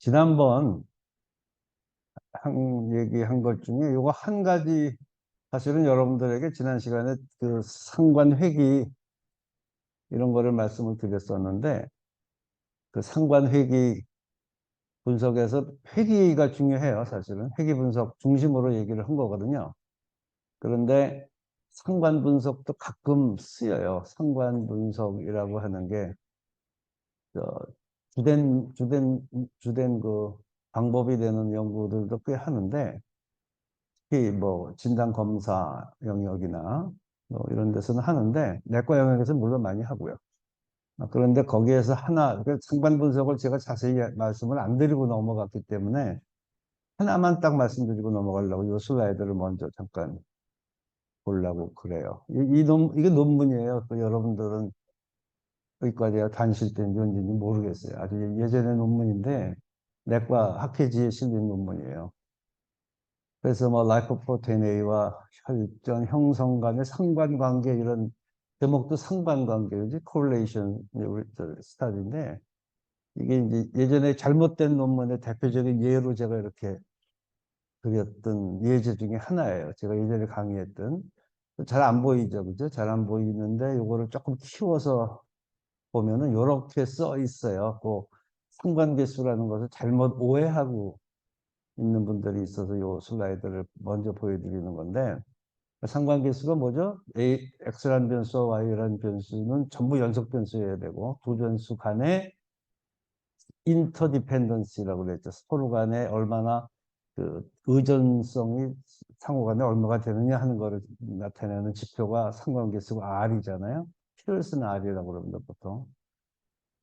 지난번 얘기한 것 중에 요거 한 가지 사실은 여러분들에게 지난 시간에 그 상관회귀 이런 거를 말씀을 드렸었는데 그 상관회귀 분석에서 회귀가 중요해요. 사실은 회귀 분석 중심으로 얘기를 한 거거든요. 그런데 상관 분석도 가끔 쓰여요. 상관 분석이라고 하는 게 주된 그 방법이 되는 연구들도 꽤 하는데 특히 뭐 진단 검사 영역이나 뭐 이런 데서는 하는데 내과 영역에서는 물론 많이 하고요. 그런데 거기에서 하나 상관 분석을 제가 자세히 말씀을 안 드리고 넘어갔기 때문에 하나만 딱 말씀드리고 넘어가려고 이 슬라이드를 먼저 잠깐 보려고 그래요. 이게 논문이에요. 그 여러분들은 여기까지 다니실 때인지 언제인지 모르겠어요. 아주 예전의 논문인데 내과 학회지에 실린 논문이에요. 그래서 뭐 라이포프로테인 A와 혈전 형성 간의 상관관계 이런 제목도 상관관계지 correlation 스타디인데 이게 이제 예전에 잘못된 논문의 대표적인 예로 제가 이렇게 그렸던 예제 중에 하나예요. 제가 예전에 강의했던 잘 안 보이죠, 그죠? 잘 안 보이는데 요거를 조금 키워서 보면은 이렇게 써 있어요. 그 상관계수라는 것을 잘못 오해하고 있는 분들이 있어서 요 슬라이드를 먼저 보여드리는 건데 상관계수가 뭐죠? X라는 변수와 Y라는 변수는 전부 연속 변수여야 되고 두 변수 간의 인터디펜던시라고 그랬죠. 서로 간에 얼마나 그 의존성이 상호 간에 얼마가 되느냐 하는 거를 나타내는 지표가 상관계수가 R이잖아요. 피어슨 R이라고 그럽니다, 보통.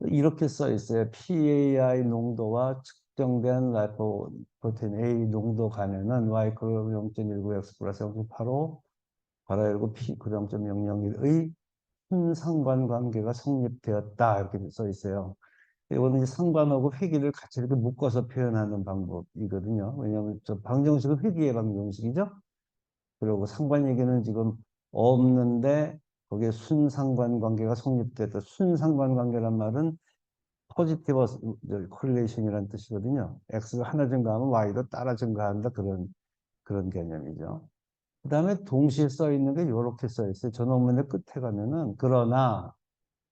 이렇게 써 있어요. PAI 농도와 측정된 라이포프로테인 A 농도 간에는 Y 그 0.19X 플러스 0.85 괄호 열고 P 그 0.001의 순상관관계가 성립되었다 이렇게 써 있어요. 이거는 상관하고 회귀를 같이 이렇게 묶어서 표현하는 방법이거든요. 왜냐하면 저 방정식은 회귀의 방정식이죠. 그리고 상관 얘기는 지금 없는데 거기에 순상관관계가 성립됐다. 순상관관계란 말은 포지티브 코릴레이션이라는 뜻이거든요. X가 하나 증가하면 Y도 따라 증가한다. 그런 개념이죠. 그 다음에 동시에 써 있는 게 이렇게 써 있어요. 저 논문의 끝에 가면은 그러나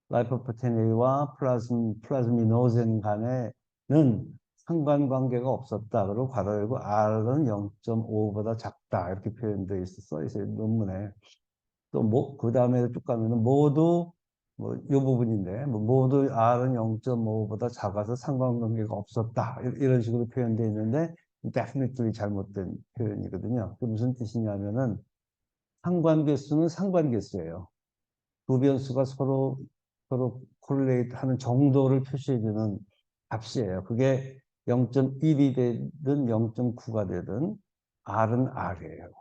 라이포프로테인 A와 플라즈미노젠 간에는 상관관계가 없었다. 그리고 괄호 열고 R은 0.5보다 작다. 이렇게 표현되어 써 있어요. 논문에. 또 뭐, 그 다음에 쭉 가면은 모두 뭐, 이 부분인데, 뭐 모두 R은 0.5보다 작아서 상관관계가 없었다. 이런 식으로 표현되어 있는데, definitely 잘못된 표현이거든요. 그게 무슨 뜻이냐면은, 상관계수는 상관계수예요. 두 변수가 서로 콜레이트 하는 정도를 표시해주는 값이에요. 그게 0.1이 되든 0.9가 되든 R은 R이에요.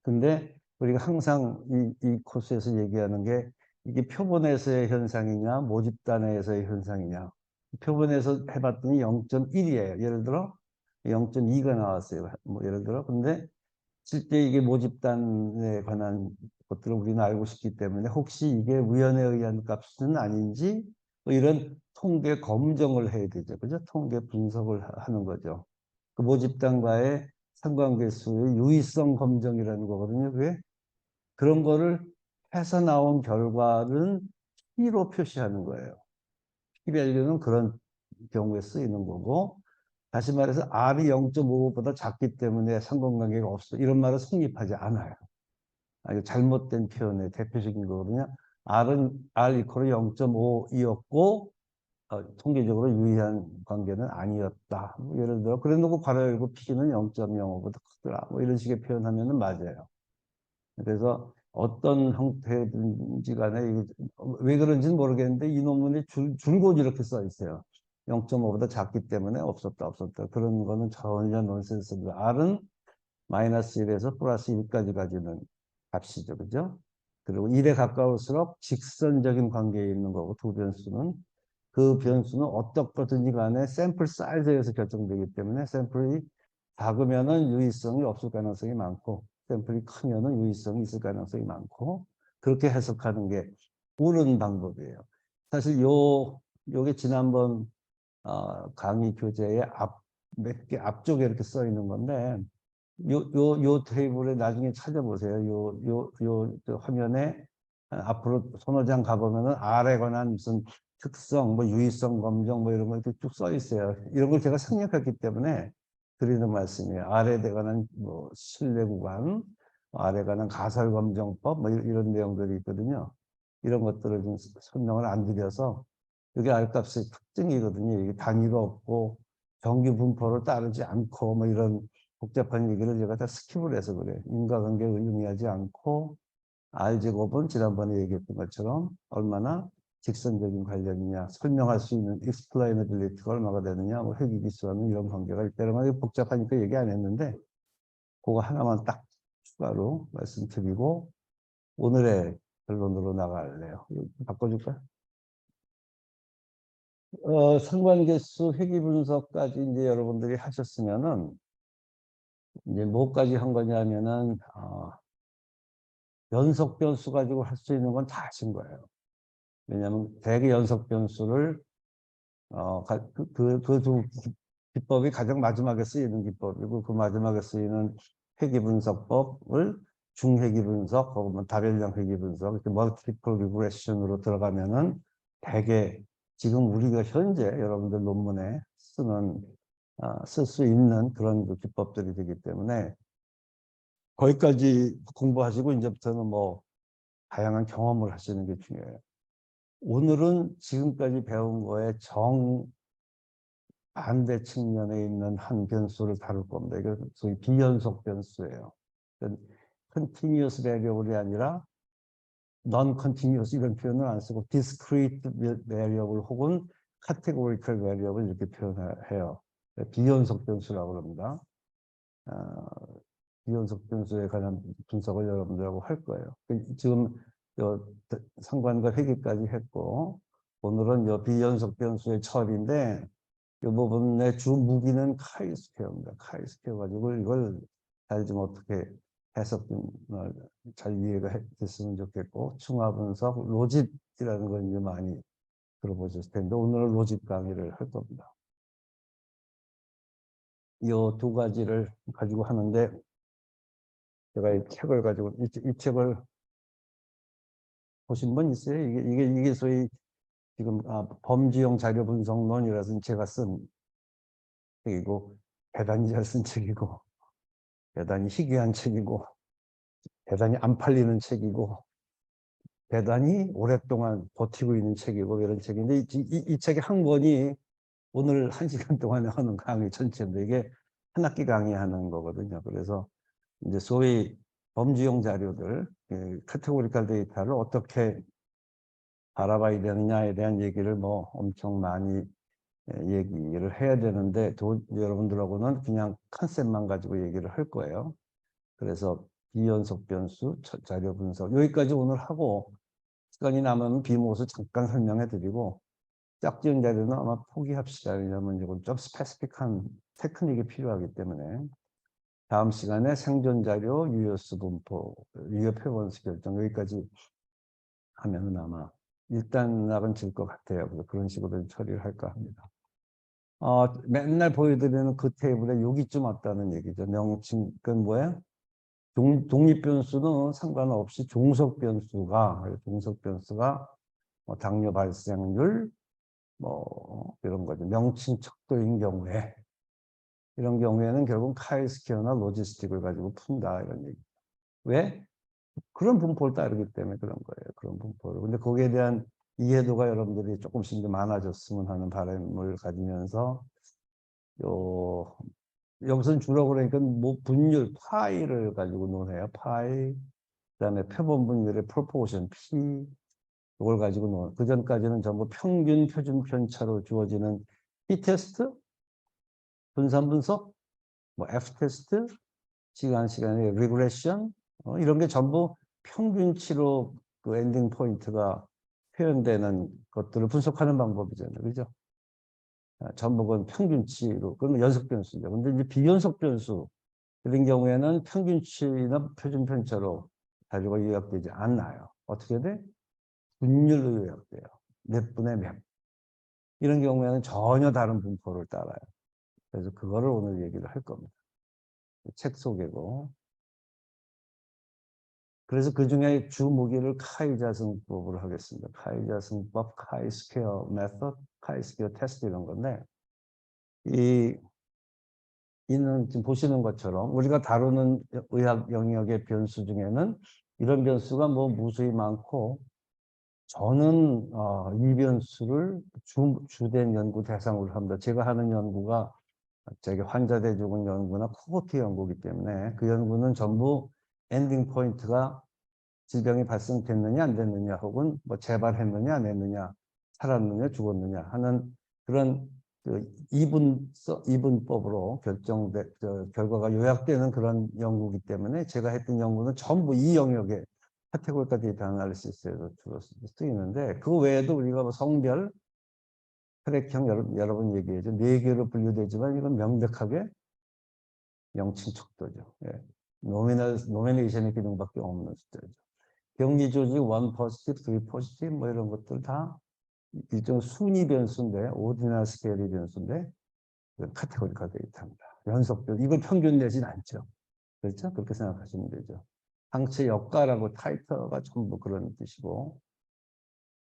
근데 우리가 항상 이 코스에서 얘기하는 게 이게 표본에서의 현상이냐 모집단에서의 현상이냐. 표본에서 해봤더니 0.1이에요. 예를 들어 0.2가 나왔어요. 뭐 예를 들어. 근데 실제 이게 모집단에 관한 것들을 우리는 알고 싶기 때문에 혹시 이게 우연에 의한 값은 아닌지 뭐 이런 통계 검증을 해야 되죠. 그죠? 통계 분석을 하는 거죠. 그 모집단과의 상관계수의 유의성 검증이라는 거거든요. 그게 그런 거를 해서 나온 결과는 P로 표시하는 거예요. P-밸류는 그런 경우에 쓰이는 거고 다시 말해서 R이 0.5보다 작기 때문에 상관관계가 없어. 이런 말은 성립하지 않아요. 아주 잘못된 표현의 대표적인 거거든요. R 이퀄 0.5이었고 통계적으로 유의한 관계는 아니었다. 뭐 예를 들어 그래 놓고 괄호 열고 P는 0.05보다 크더라. 뭐 이런 식의 표현하면 맞아요. 그래서 어떤 형태든지 간에 왜 그런지는 모르겠는데 이 논문에 줄곧 이렇게 써 있어요. 0.5보다 작기 때문에 없었다. 그런 거는 전혀 논센스입니다. R은 마이너스 1에서 플러스 1까지 가지는 값이죠. 그죠? 그리고 1에 가까울수록 직선적인 관계에 있는 거고 두 변수는 그 변수는 어떻든지 간에 샘플 사이즈에서 결정되기 때문에 샘플이 작으면은 유의성이 없을 가능성이 많고 샘플이 크면은 유의성이 있을 가능성이 많고 그렇게 해석하는 게 옳은 방법이에요. 사실 요게 지난번 강의 교재의 몇 개 앞쪽에 이렇게 써 있는 건데, 요 테이블에 나중에 찾아보세요. 저 화면에 앞으로 손호장 가보면은 R에 관한 무슨 특성, 뭐 유의성 검정 뭐 이런 거 이렇게 쭉 써 있어요. 이런 걸 제가 생략했기 때문에 드리는 말씀이에요. R에 관한 뭐 신뢰 구간, R에 관한 가설 검정법 뭐 이런 내용들이 있거든요. 이런 것들을 좀 설명을 안 드려서 이게 R값의 특징이거든요. 이게 단위가 없고 정규 분포를 따르지 않고 뭐 이런 복잡한 얘기를 제가 다 스킵을 해서 그래요. 인과관계를 의미하지 않고 R제곱은 지난번에 얘기했던 것처럼 얼마나 직선적인 관련이냐, 설명할 수 있는 explainability가 얼마가 되느냐, 뭐 회귀기수하는 이런 관계가 있다. 이런 거 복잡하니까 얘기 안 했는데 그거 하나만 딱 추가로 말씀드리고 오늘의 결론으로 나갈래요. 바꿔줄까요? 상관계수 회귀 분석까지 이제 여러분들이 하셨으면은 이제 뭐까지 한 거냐면은 연속 변수 가지고 할 수 있는 건 다 하신 거예요. 왜냐하면 대개 연속 변수를 그 두 기법이 가장 마지막에 쓰이는 기법이고 그 마지막에 쓰이는 회귀 분석법을 중회귀 분석 혹은 다변량 회귀 분석 이렇게 멀티플 리그레션으로 들어가면은 대개 지금 우리가 현재 여러분들 논문에 쓸 수 있는 그런 그 기법들이 되기 때문에 거기까지 공부하시고 이제부터는 뭐 다양한 경험을 하시는 게 중요해요. 오늘은 지금까지 배운 거에 정반대 측면에 있는 한 변수를 다룰 겁니다. 이게 소위 비연속 변수예요. continuous variable이 아니라 non-continuous 이런 표현을 안 쓰고 discrete variable 혹은 categorical variable 이렇게 표현해요. 비연속 변수라고 합니다. 비연속 변수에 관한 분석을 여러분들하고 할 거예요. 지금 상관과 회귀까지 했고 오늘은 비연속 변수의 처리인데 이 부분의 주 무기는 카이스퀘어입니다. 카이스퀘어 가지고 이걸 잘 좀 어떻게 해석 잘 이해가 됐으면 좋겠고 충화 분석, 로짓이라는 걸 이제 많이 들어보셨을 텐데 오늘은 로짓 강의를 할 겁니다. 이 두 가지를 가지고 하는데 제가 이 책을 가지고 이 책을 보신 분 있어요? 이게 소위 지금 범주형 자료 분석론이라서 제가 쓴 책이고 대단히 잘 쓴 책이고 대단히 희귀한 책이고 대단히 안 팔리는 책이고 대단히 오랫동안 버티고 있는 책이고 이런 책인데 이 책의 한 권이 오늘 1시간 동안에 하는 강의 전체인데 이게 한 학기 강의하는 거거든요. 그래서 이제 소위 범주형 자료들, 카테고리컬 데이터를 어떻게 알아봐야 되느냐에 대한 얘기를 뭐 엄청 많이 얘기를 해야 되는데 여러분들하고는 그냥 컨셉만 가지고 얘기를 할 거예요. 그래서 비연속 변수, 자료 분석 여기까지 오늘 하고 시간이 남으면 비모스 잠깐 설명해 드리고 짝지은 자료는 아마 포기합시다. 왜냐하면 이건 좀 스페시픽한 테크닉이 필요하기 때문에 다음 시간에 생존 자료, 유효수 분포, 유효 표본수 결정 여기까지 하면은 아마 일단 낙은 질 것 같아요. 그래서 그런 식으로 처리를 할까 합니다. 맨날 보여드리는 그 테이블에 여기쯤 왔다는 얘기죠. 명칭, 그건 뭐예요? 독립변수는 상관없이 종속변수가 뭐 당뇨 발생률, 뭐 이런 거죠. 명칭 척도인 경우에 이런 경우에는 결국 카이스퀘어나 로지스틱을 가지고 푼다 이런 얘기. 왜? 그런 분포를 따르기 때문에 그런 거예요. 그런 분포를. 근데 거기에 대한 이해도가 여러분들이 조금씩 이제 많아졌으면 하는 바람을 가지면서 여기서는 주로 그러니까 뭐 분율 파이를 가지고 논해요. 파이. 그다음에 표본 분율의 프로포션 P 이걸 가지고 논. 그 전까지는 전부 평균 표준 편차로 주어지는 P 테스트, 분산 분석, 뭐 F 테스트, 시간의 리그레션 이런 게 전부 평균치로 그 엔딩 포인트가 표현되는 것들을 분석하는 방법이잖아요. 그죠? 전부 평균치로, 그러면 연속 변수죠. 근데 이제 비연속 변수, 이런 경우에는 평균치나 표준 편차로 자료가 요약되지 않나요? 어떻게 돼? 분율로 요약돼요. 몇 분의 몇. 이런 경우에는 전혀 다른 분포를 따라요. 그래서 그거를 오늘 얘기를 할 겁니다. 책 소개고. 그래서 그 중에 주 무기를 카이자승법으로 하겠습니다. 카이자승법, 카이스퀘어 메서드, 카이스퀘어 테스트 이런 건데, 이는 지금 보시는 것처럼 우리가 다루는 의학 영역의 변수 중에는 이런 변수가 뭐 무수히 많고, 저는 이 변수를 주된 연구 대상으로 합니다. 제가 하는 연구가 저기 환자 대조군 연구나 코호트 연구이기 때문에 그 연구는 전부 엔딩 포인트가 질병이 발생됐느냐 안 됐느냐 혹은 뭐 재발했느냐 안 했느냐 살았느냐 죽었느냐 하는 그런 그 이분법으로 결과가 요약되는 그런 연구이기 때문에 제가 했던 연구는 전부 이 영역에 카테고리카 데이터 아날리시스에서 주로 쓰이는데 그 외에도 우리가 뭐 성별, 혈액형 여러 번 얘기해죠. 네 개로 분류되지만 이건 명백하게 명칭 척도죠. 예. 노미네이션의 기능밖에 없는 숫자죠. 병리 조직 1 포지티브, 2 포지티브 뭐 이런 것들 다 일종 순위 변수인데 오디널 스케일이 변수인데 카테고리카 데이터입니다. 연속변 이걸 평균 내진 않죠. 그렇죠? 그렇게 생각하시면 되죠. 항체 역가라고 타이터가 전부 그런 뜻이고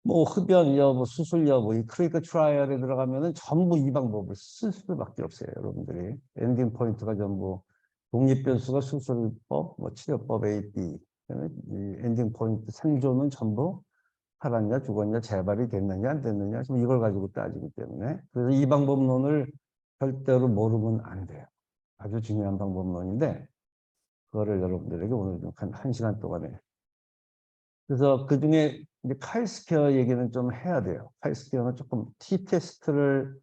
뭐 흡연 여부, 수술 여부 이 클리니컬 트라이얼에 들어가면은 전부 이 방법을 쓸 수밖에 없어요. 여러분들이 엔딩 포인트가 전부 독립 변수가 수술법, 뭐 치료법 A, B 이 엔딩 포인트 생존은 전부 살았냐 죽었냐 재발이 됐느냐 안 됐느냐 지금 이걸 가지고 따지기 때문에 그래서 이 방법론을 절대로 모르면 안 돼요. 아주 중요한 방법론인데 그거를 여러분들에게 오늘 좀 한 시간 동안에 그래서 그중에 이제 카이스퀘어 얘기는 좀 해야 돼요. 카이스퀘어는 조금 t-테스트를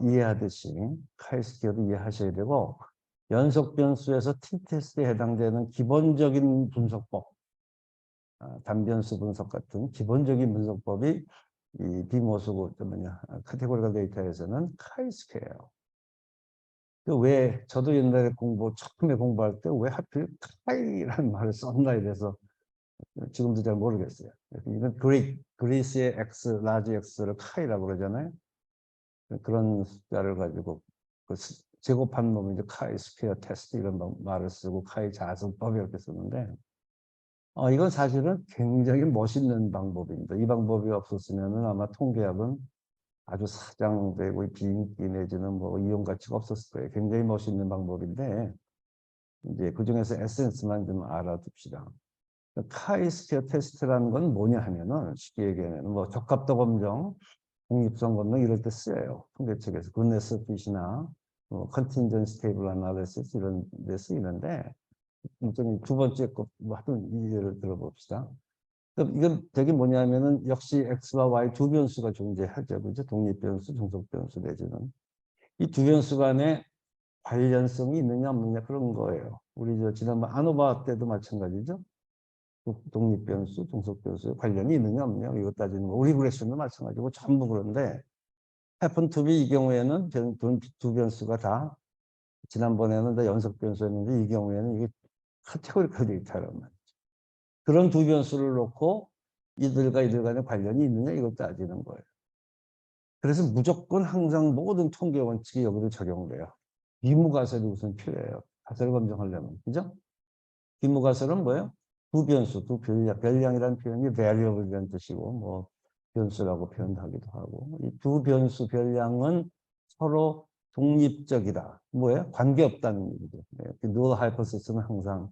이해하듯이 카이스퀘어도 이해하셔야 되고 연속 변수에서 t-테스트에 해당되는 기본적인 분석법 단변수 분석 같은 기본적인 분석법이 이 비모수고 카테고리컬 데이터에서는 카이스퀘어예요. 왜 저도 옛날에 처음에 공부할 때 왜 하필 카이라는 말을 썼나 이래서 지금도 잘 모르겠어요. 이건 그리스의 X, 라지 X를 카이라고 그러잖아요. 그런 숫자를 가지고 그 제곱한 놈이 이제 카이 스퀘어 테스트 이런 말을 쓰고 카이 자승법 이렇게 쓰는데 이건 사실은 굉장히 멋있는 방법입니다. 이 방법이 없었으면 아마 통계학은 아주 사장되고 비인기 내지는 뭐 이용 가치가 없었을 거예요. 굉장히 멋있는 방법인데 이제 그 중에서 에센스만 좀 알아둡시다. 카이스퀘어 테스트라는 건 뭐냐 하면은 쉽게 얘기하면 뭐 적합도 검정, 독립성 검정 이럴 때 쓰여요. 통계책에서 굿네스 핏이나 뭐 컨틴전시 테이블 아날리시스 이런 데 쓰이는데 두 번째 거뭐 하여튼 이 예를 들어봅시다. 그럼 이건 되게 뭐냐면은 역시 X와 Y 두 변수가 존재하죠. 그죠? 독립 변수, 종속 변수 내지는 이 두 변수 간에 관련성이 있느냐 없느냐 그런 거예요. 우리 지난번 아노바 때도 마찬가지죠. 독립 변수, 종속 변수에 관련이 있느냐 없느냐 이거 따지는 거. 우리 그레션도 마찬가지고 전부 그런데 happen to be 이 경우에는 두 변수가 다 지난번에는 다 연속 변수였는데 이 경우에는 이게 카테고리컬 데이터란 말이죠. 그런 두 변수를 놓고 이들과 이들 간에 관련이 있느냐 이걸 따지는 거예요. 그래서 무조건 항상 모든 통계 원칙이 여기도 적용돼요. 비무가설이 우선 필요해요. 가설 검증하려면. 그죠? 비무가설은 뭐예요? 두 변수, 두 별량. 별량이라는 표현이 variable이라는 뜻이고, 뭐, 변수라고 표현하기도 하고. 이 두 변수 별량은 서로 독립적이다. 뭐예요? 관계없다는 얘기죠. 네. null hypothesis는 항상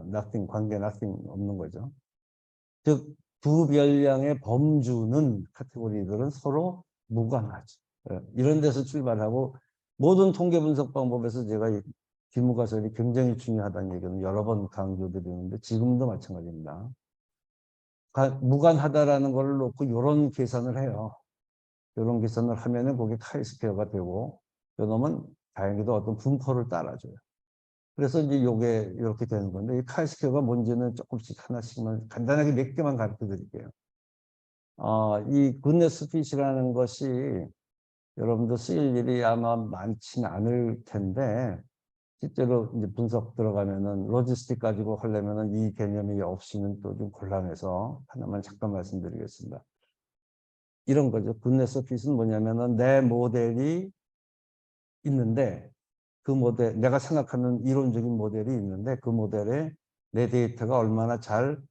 nothing, 관계 nothing 없는 거죠. 즉, 두 별량의 범주는 카테고리들은 서로 무관하죠. 이런 데서 출발하고 모든 통계 분석 방법에서 제가 비무가설이 굉장히 중요하다는 얘기는 여러 번 강조드리는데 지금도 마찬가지입니다. 무관하다라는 걸 놓고 이런 계산을 해요. 이런 계산을 하면은 그게 카이스퀘어가 되고 이놈은 다행히도 어떤 분포를 따라줘요. 그래서 이제 이게 이렇게 되는 건데 이 카이스퀘어가 뭔지는 조금씩 하나씩만 간단하게 몇 개만 가르쳐 드릴게요. 이 굿네스 핏이라는 것이 여러분들 쓰일 일이 아마 많지는 않을 텐데 실제로 이제 분석 들어가면은 로지스틱 가지고 하려면은 이 개념이 없이는 또 좀 곤란해서 하나만 잠깐 말씀드리겠습니다. 이런 거죠. 굿네스 핏은 뭐냐면은 내 모델이 있는데 그 모델, 내가 생각하는 이론적인 모델이 있는데 그 모델에 내 데이터가 얼마나 잘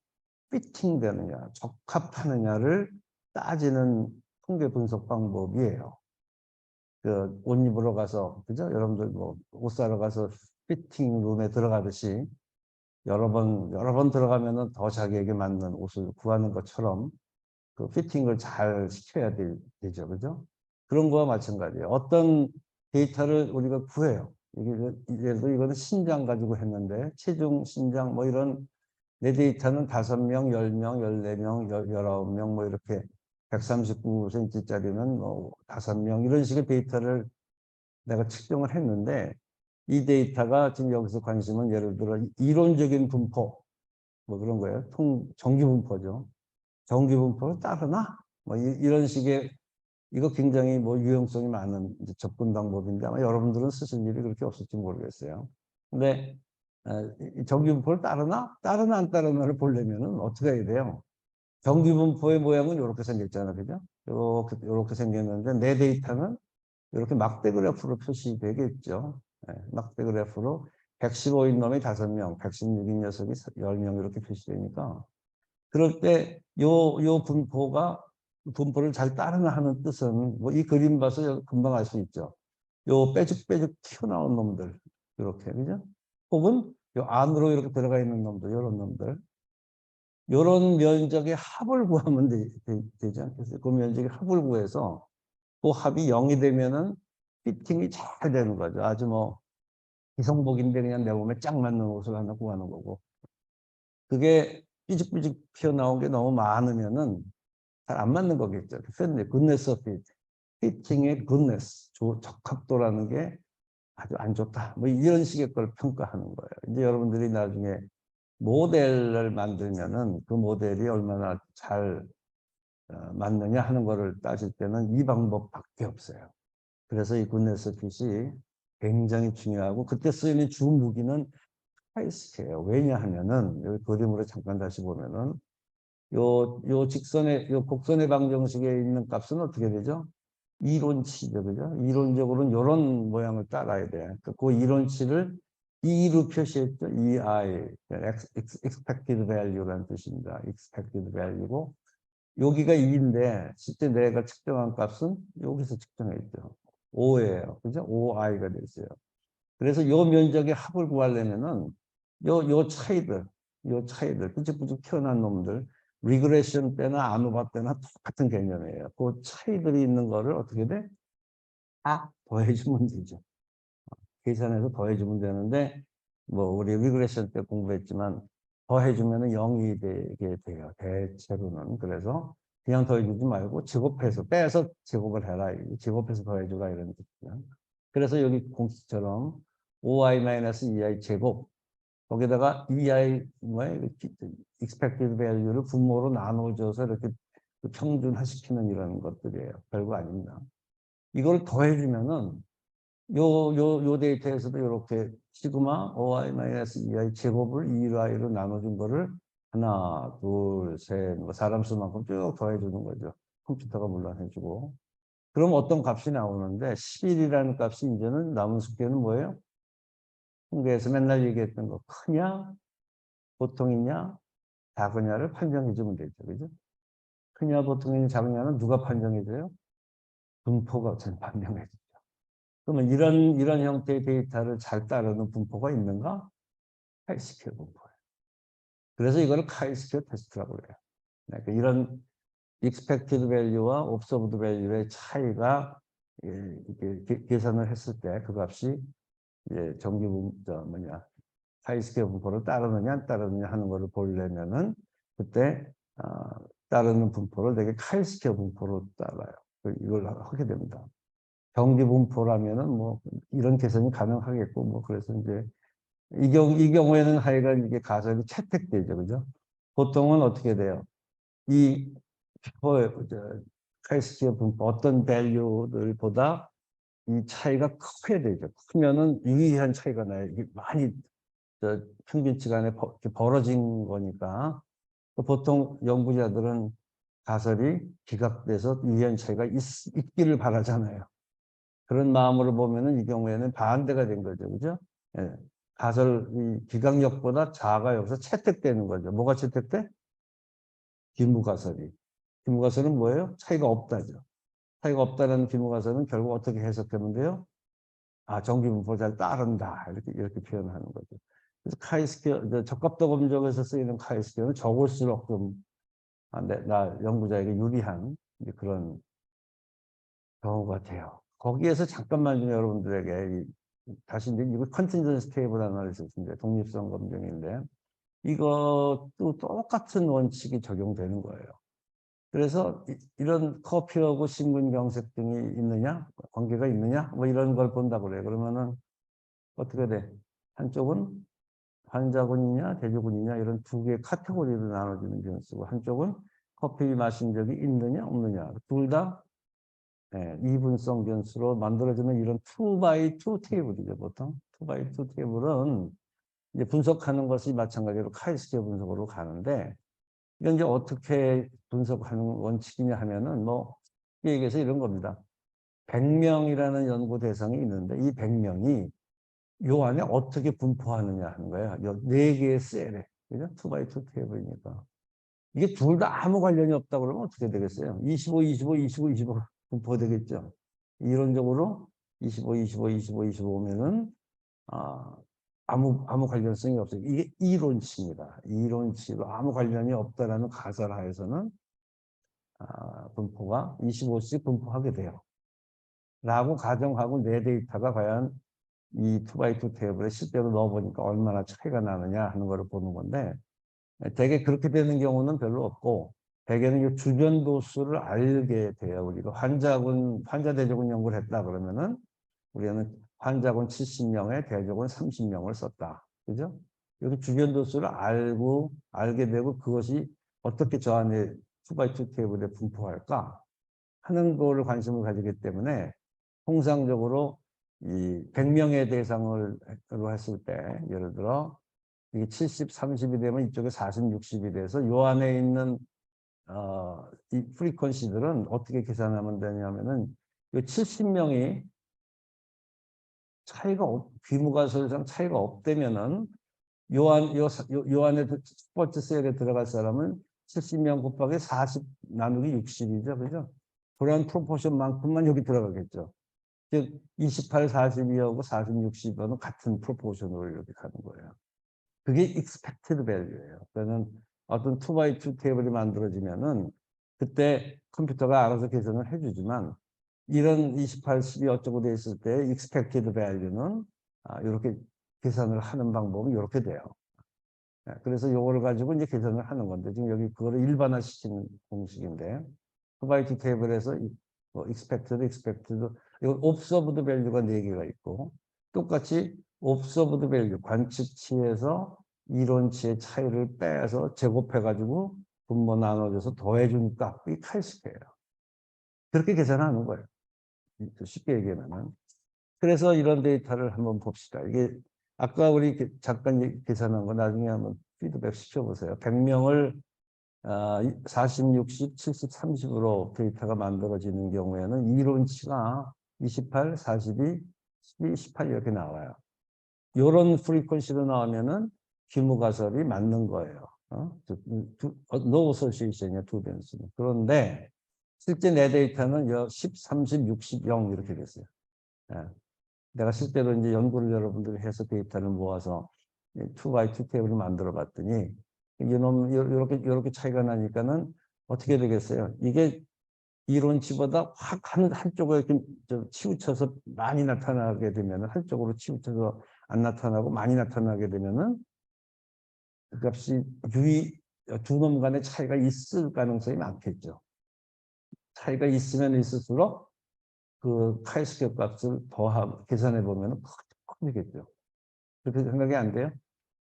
피팅되느냐, 적합하느냐를 따지는 통계 분석 방법이에요. 그 옷 입으러 가서, 그죠? 여러분들 뭐 옷 사러 가서 피팅 룸에 들어가듯이 여러 번 들어가면은 더 자기에게 맞는 옷을 구하는 것처럼 그 피팅을 잘 시켜야 되죠. 그죠? 그런 거와 마찬가지예요. 어떤 데이터를 우리가 구해요. 이게, 예를 들어 이거는 신장 가지고 했는데, 체중, 신장, 뭐 이런 내 데이터는 5명, 10명, 14명, 19명, 뭐 이렇게 139cm짜리는 뭐 5명, 이런 식의 데이터를 내가 측정을 했는데, 이 데이터가 지금 여기서 관심은 예를 들어 이론적인 분포, 뭐 그런 거예요. 정기 분포죠. 정기 분포를 따르나? 뭐 이런 식의, 이거 굉장히 뭐 유용성이 많은 이제 접근 방법인데 아마 여러분들은 쓰실 일이 그렇게 없을지 모르겠어요. 근데 이 정기 분포를 따르나? 따르나 안 따르나를 보려면은 어떻게 해야 돼요? 정기 분포의 모양은 이렇게 생겼잖아요. 그죠? 이렇게 생겼는데 내 데이터는 이렇게 막대 그래프로 표시되겠죠. 막대 그래프로 115인 놈이 5명, 116인 녀석이 10명 이렇게 표시되니까 그럴 때 요 분포를 잘 따르나 하는 뜻은 뭐 이 그림 봐서 금방 알 수 있죠. 요 빼죽빼죽 튀어나온 놈들 이렇게 그죠? 혹은 요 안으로 이렇게 들어가 있는 놈들 이런 놈들 요런 면적의 합을 구하면 되지 않겠어요? 그 면적의 합을 구해서 그 합이 0이 되면은 피팅이 잘 되는 거죠. 아주 뭐 이성복인데 그냥 내 몸에 쫙 맞는 옷을 하나 구하는 거고 그게 삐죽삐죽 튀어나온 게 너무 많으면은 잘 안 맞는 거겠죠. 굿네스 오브 피팅의 굿네스, 적합도라는 게 아주 안 좋다. 뭐 이런 식의 걸 평가하는 거예요. 이제 여러분들이 나중에 모델을 만들면은 그 모델이 얼마나 잘 맞느냐 하는 거를 따질 때는 이 방법밖에 없어요. 그래서 이 굿네스 핏이 굉장히 중요하고 그때 쓰이는 주 무기는 하이스케예요. 왜냐하면은 여기 그림으로 잠깐 다시 보면은 요 곡선의 방정식에 있는 값은 어떻게 되죠? 이론치죠, 그죠? 이론적으로는 이런 모양을 따라야 돼. 그 이론치를 E로 표시했죠. EI, expected value라는 뜻입니다. expected value고 여기가 2인데 실제 내가 측정한 값은 여기서 측정했죠. 5예요, 그죠? 5i가 됐어요. 그래서 요 면적의 합을 구하려면은 요 차이들, 삐죽삐죽 튀어나온 놈들, 리그레션 때나 아노바 때나 똑같은 개념이에요. 그 차이들이 있는 거를 어떻게 돼? 다 더해주면 되죠. 계산해서 더해주면 되는데, 뭐, 우리 리그레션 때 공부했지만, 더해주면은 0이 되게 돼요. 대체로는. 그래서 그냥 더해주지 말고 제곱해서, 빼서 제곱을 해라. 제곱해서 더해주라. 이런 뜻이죠. 그래서 여기 공식처럼 5i-2i 제곱, 거기다가 EI, 뭐예요? expected value를 분모로 나눠줘서 이렇게 평준화시키는 이런 것들이에요. 별거 아닙니다. 이걸 더해주면은 요 데이터에서도 이렇게 시그마 OI-2i 제곱을 2i로 나눠준 거를 하나, 둘, 셋, 뭐 사람 수만큼 쭉 더해주는 거죠. 컴퓨터가 물론 해주고. 그럼 어떤 값이 나오는데 11이라는 값이 이제는 남은 숙제는 뭐예요? 통계에서 맨날 얘기했던 거 크냐, 보통이냐, 작으냐를 판정해 주면 되죠. 그죠? 크냐, 보통이냐, 작으냐는 누가 판정해 줘요? 분포가 판정해 줘요. 그러면 이런 형태의 데이터를 잘 따르는 분포가 있는가? 카이스퀘어 분포예요. 그래서 이거를 카이스퀘어 테스트라고 그래요. 그러니까 이런 expected value와 observed value의 차이가 이렇게 계산을 했을 때 그 값이 정기 카이스퀘어 분포를 따르느냐 안 따르느냐 하는 거를 보려면은 그때 따르는 분포를 되게 카이스퀘어 분포로 따라요. 이걸 하게 됩니다. 정기 분포라면은 뭐 이런 계산이 가능하겠고 뭐 그래서 이제 이 경우에는 하여간 이게 가설이 채택되죠, 그죠? 보통은 어떻게 돼요? 이 카이스퀘어 분포 어떤 밸류들보다 이 차이가 커야 되죠. 크면은 유의한 차이가 나요. 이게 많이 평균치 간에 벌어진 거니까 보통 연구자들은 가설이 기각돼서 유연 차이가 있기를 바라잖아요. 그런 마음으로 보면은 이 경우에는 반대가 된 거죠. 그죠? 예. 가설, 이 기각력보다 자가 여기서 채택되는 거죠. 뭐가 채택돼? 기무가설이. 기무가설은 뭐예요? 차이가 없다죠. 차이가 없다는 기무가설은 결국 어떻게 해석하면 돼요? 아, 정기분포를 잘 따른다. 이렇게 표현하는 거죠. 그래서 카이스퀘어, 적합도 검정에서 쓰이는 카이스퀘어는 적을수록 좀, 나 연구자에게 유리한 그런 경우가 돼요. 거기에서 잠깐만 좀 여러분들에게 다시 이제 이거 컨틴전스 테이블 아나리시스인데 독립성 검증인데 이것도 똑같은 원칙이 적용되는 거예요. 그래서 이런 커피하고 심근경색 등이 있느냐, 관계가 있느냐, 뭐 이런 걸 본다 그래요. 그러면은 어떻게 돼? 한쪽은 환자군이냐, 대조군이냐 이런 두 개의 카테고리로 나눠지는 변수고 한쪽은 커피 마신 적이 있느냐, 없느냐. 둘 다 이분성 변수로 만들어지는 이런 2x2 테이블이죠, 보통. 2x2 테이블은 이제 분석하는 것이 마찬가지로 카이스케어 분석으로 가는데 이건 이제 어떻게 분석하는 원칙이냐 하면은 뭐 얘기해서 이런 겁니다. 100명이라는 연구 대상이 있는데 이 100명이 요 안에 어떻게 분포하느냐 하는 거예요. 요 4개의 셀에. 그죠? 2x2 테이블이니까. 이게 둘 다 아무 관련이 없다 그러면 어떻게 되겠어요? 25, 25, 25, 25 분포되겠죠. 이론적으로 25, 25, 25, 25면은 아무 관련성이 없어요. 이게 이론치입니다. 이론치로 아무 관련이 없다라는 가설하에서는 분포가 25씩 분포하게 돼요. 라고 가정하고 내 데이터가 과연 이 2x2 테이블에 실제로 넣어보니까 얼마나 차이가 나느냐 하는 걸 보는 건데 대개 그렇게 되는 경우는 별로 없고 대개는 이 주변 도수를 알게 돼요. 우리가 환자 대조군 연구를 했다 그러면은 우리는 환자군 70명에 대조군 30명을 썼다. 그죠? 여기 주변 도수를 알게 되고 그것이 어떻게 저 안에 2x2 테이블에 분포할까 하는 거를 관심을 가지기 때문에 통상적으로 이 100명의 대상으로 했을 때 예를 들어 이게 70, 30이 되면 이쪽에 40, 60이 돼서 요 안에 있는 이 프리퀀시들은 어떻게 계산하면 되냐면은 이 70명이 귀무가설상 차이가 없다면은 요 안에 첫 번째 셀에 들어갈 사람은 70명 곱하기 40 나누기 60이죠. 그죠? 그런 프로포션만큼만 여기 들어가겠죠. 즉 28, 42하고 40, 60하고는 같은 프로포션으로 이렇게 가는 거예요. 그게 expected value예요. 그러면 어떤 2x2 테이블이 만들어지면은 그때 컴퓨터가 알아서 계산을 해주지만 이런 28, 12 어쩌고 돼 있을 때 expected value는 이렇게 계산을 하는 방법이 이렇게 돼요. 그래서 이거를 가지고 이제 계산을 하는 건데 지금 여기 그거를 일반화시키는 공식인데 2x2 테이블에서 뭐 expected 이거 observed value가 4개가 있고 똑같이 observed value 관측치에서 이론치의 차이를 빼서 제곱해 가지고 분모 나눠줘서 더해준 값이 칼스퀘어예요. 그렇게 계산하는 거예요. 쉽게 얘기하면. 그래서 이런 데이터를 한번 봅시다. 이게 아까 우리 잠깐 계산한 거 나중에 한번 피드백 시켜보세요. 100명을 40, 60, 70, 30으로 데이터가 만들어지는 경우에는 이론치가 28, 42, 12, 18 이렇게 나와요. 이런 프리퀀시로 나오면은 규모가설이 맞는 거예요. no association이야, 두 변수는. 그런데 실제 내 데이터는 10, 30, 60, 0 이렇게 됐어요. 예. 내가 실제로 이제 연구를 여러분들이 해서 데이터를 모아서 2x2 테이블을 만들어 봤더니 이렇게 차이가 나니까는 어떻게 되겠어요? 이게 이론치보다 확 한쪽에 이렇게 치우쳐서 많이 나타나게 되면 한쪽으로 치우쳐서 안 나타나고 많이 나타나게 되면은 그 값이 두 놈 간의 차이가 있을 가능성이 많겠죠. 차이가 있으면 있을수록 그 카이스케어 값을 계산해 보면 커지겠죠. 그렇게 생각이 안 돼요?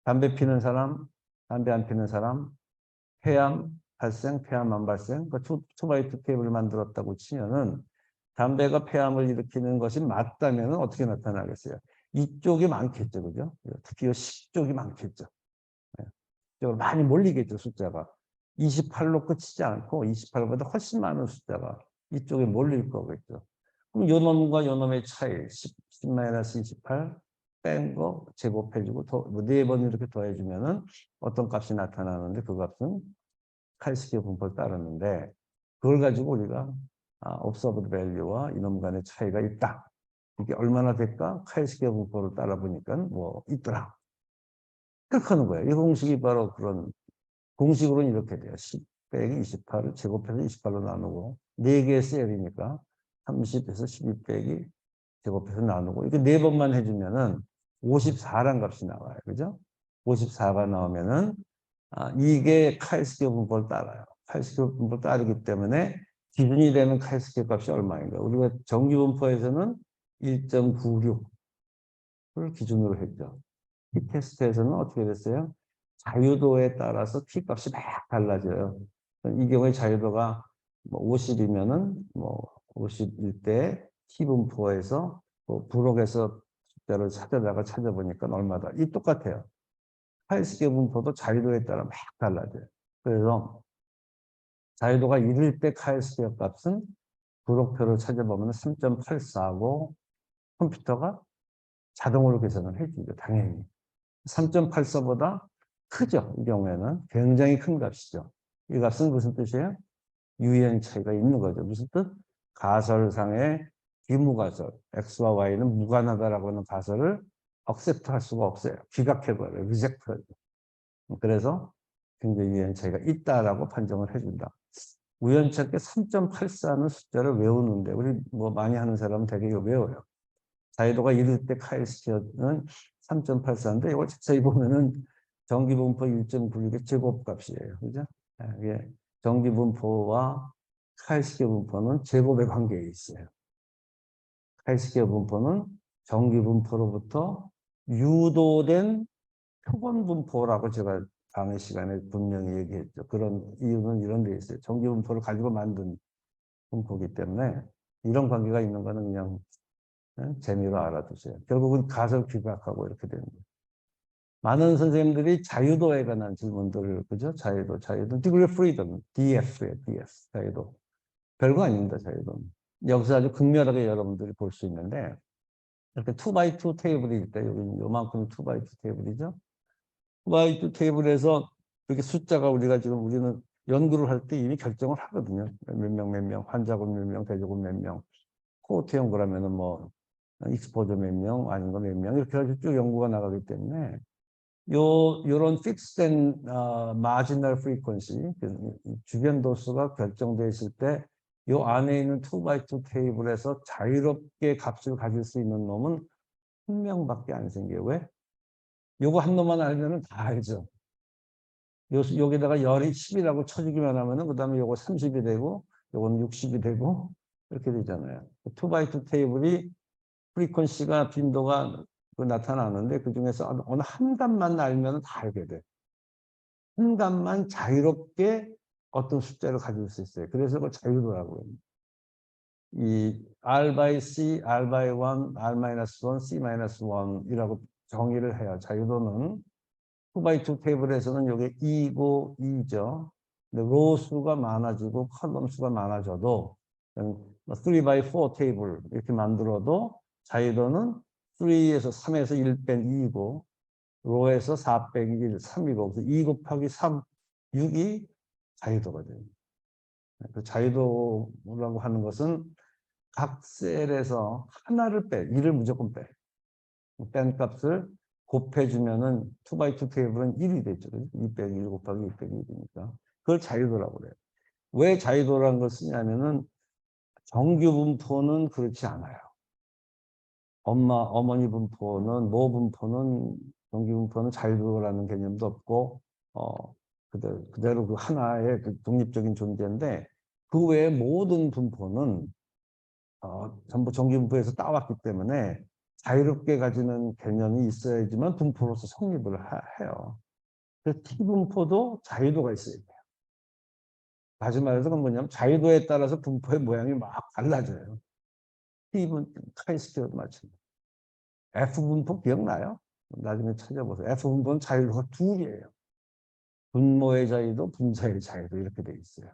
담배 피는 사람, 담배 안 피는 사람, 폐암 발생, 폐암 안 발생, 그 2x2 테이블을 만들었다고 치면은 담배가 폐암을 일으키는 것이 맞다면 어떻게 나타나겠어요? 이쪽이 많겠죠, 그죠? 특히 이 C쪽이 많겠죠. 이쪽으로 많이 몰리겠죠, 숫자가. 28로 끝이지 않고 28보다 훨씬 많은 숫자가 이쪽에 몰릴 거겠죠. 그럼 요 놈과 요 놈의 차이 10-28 뺀 거 제곱해주고 뭐 4번 이렇게 더해주면은 어떤 값이 나타나는데 그 값은 카이스키어 분포를 따르는데 그걸 가지고 우리가 observed value와 이놈 간의 차이가 있다. 이게 얼마나 될까? 카이스키어 분포를 따라 보니까 뭐 있더라. 그렇게 하는 거예요. 이 공식이 바로 그런 공식으로는 이렇게 돼요. 10 빼기 28을 제곱해서 28로 나누고 4개의 셀이니까 30에서 12 빼기 제곱해서 나누고 이거 4번만 해주면은 54란 값이 나와요. 그죠? 54가 나오면은 이게 카이스키어 분포를 따라요. 카이스키어 분포를 따르기 때문에 기준이 되는 카이스키어 값이 얼마인가? 우리가 정기 분포에서는 1.96을 기준으로 했죠. 이 테스트에서는 어떻게 됐어요? 자유도에 따라서 T값이 막 달라져요. 이 경우에 자유도가 뭐 50이면은 뭐 51대 T 분포에서 뭐 부록에서 숫자를 찾아보니까 얼마다. 이 똑같아요. 카이스키어 분포도 자유도에 따라 막 달라져요. 그래서 자유도가 1일 때 카이스키어 값은 부록표를 찾아보면 3.84고 컴퓨터가 자동으로 계산을 해주죠. 당연히. 3.84보다 크죠. 이 경우에는 굉장히 큰 값이죠. 이 값은 무슨 뜻이에요? 유의행 차이가 있는 거죠. 무슨 뜻? 가설상의 비무가설, x와 y는 무관하다라고 하는 가설을 accept 할 수가 없어요. 기각해버려요. 리젝트. 그래서 굉장히 유의행 차이가 있다라고 판정을 해준다. 우연찮게 3.84는 숫자를 외우는데 우리 뭐 많이 하는 사람은 되게 외워요. 자유도가 이럴 때 카이스키어는 3.84인데 이걸 자세히 보면은 정기분포 1.96의 제곱값이에요. 그죠? 이게 정기분포와 카이스키어 분포는 제곱의 관계에 있어요. 카이스키어 분포는 정기분포로부터 유도된 표본분포라고 제가 다음의 시간에 분명히 얘기했죠. 그런 이유는 이런 데 있어요. 정기분포를 가지고 만든 분포이기 때문에 이런 관계가 있는 거는 그냥 재미로 알아두세요. 결국은 가설 귀각하고 이렇게 되는 거예요. 많은 선생님들이 자유도에 관한 질문들을, 그죠? 자유도. degree of freedom, DF예요, DF. 자유도. 별거 아닙니다, 자유도는. 여기서 아주 극렬하게 여러분들이 볼 수 있는데, 이렇게 2x2 테이블일 때, 여기 요만큼 2x2 테이블이죠? 2x2 테이블에서 이렇게 숫자가 우리는 연구를 할 때 이미 결정을 하거든요. 몇 명, 환자군 몇 명, 대조군 몇 명. 코호트 연구를 하면은 뭐, 익스포저 몇 명, 아닌 거 몇 명, 이렇게 해서 쭉 연구가 나가기 때문에, 요런 픽스된, 마지널 프리퀀시, 주변 도수가 결정되어 있을 때, 요 안에 있는 2x2 테이블에서 자유롭게 값을 가질 수 있는 놈은 한 명밖에 안 생겨요. 왜? 요거 한 놈만 알면은 다 알죠. 여기다가 열이 10이라고 쳐주기만 하면은, 그 다음에 요거 30이 되고, 요건 60이 되고, 이렇게 되잖아요. 2x2 테이블이 프리퀀시가 빈도가 나타나는데 그 중에서 어느 한 값만 알면 다 알게 돼. 한 값만 자유롭게 어떤 숫자를 가질 수 있어요. 그래서 그걸 자유도라고 해요. 이 R by C, R by 1, R-1, C-1이라고 정의를 해요. 자유도는 2x2 테이블에서는 이게 2고 2죠. 근데 로우 수가 많아지고 컬럼 수가 많아져도 3x4 테이블 이렇게 만들어도 자유도는 3에서 3에서 1 뺀 2이고 로에서 4 빼기 1, 3이고 그래서 2 곱하기 3, 6이 자유도가 돼요. 그 자유도라고 하는 것은 각 셀에서 하나를 빼, 1을 무조건 빼. 뺀 값을 곱해주면은 2x2 테이블은 1이 되죠. 2 빼기 1 곱하기 2 빼기 1이니까. 그걸 자유도라고 그래요. 왜 자유도라는 걸 쓰냐면은 정규 분포는 그렇지 않아요. 어머니 분포는, 모 분포는, 정규 분포는 자유도라는 개념도 없고, 그대로 그 하나의 그 독립적인 존재인데, 그 외에 모든 분포는, 전부 정규 분포에서 따왔기 때문에 자유롭게 가지는 개념이 있어야지만 분포로서 성립을 해요. 그래서 T 분포도 자유도가 있어야 돼요. 다시 말해서 그건 뭐냐면 자유도에 따라서 분포의 모양이 막 달라져요. T 분 카이스트도 마찬가지. F 분포 기억나요? 나중에 찾아보세요. F 분포는 자유도가 2개예요. 분모의 자유도 분자의 자유도 이렇게 돼 있어요.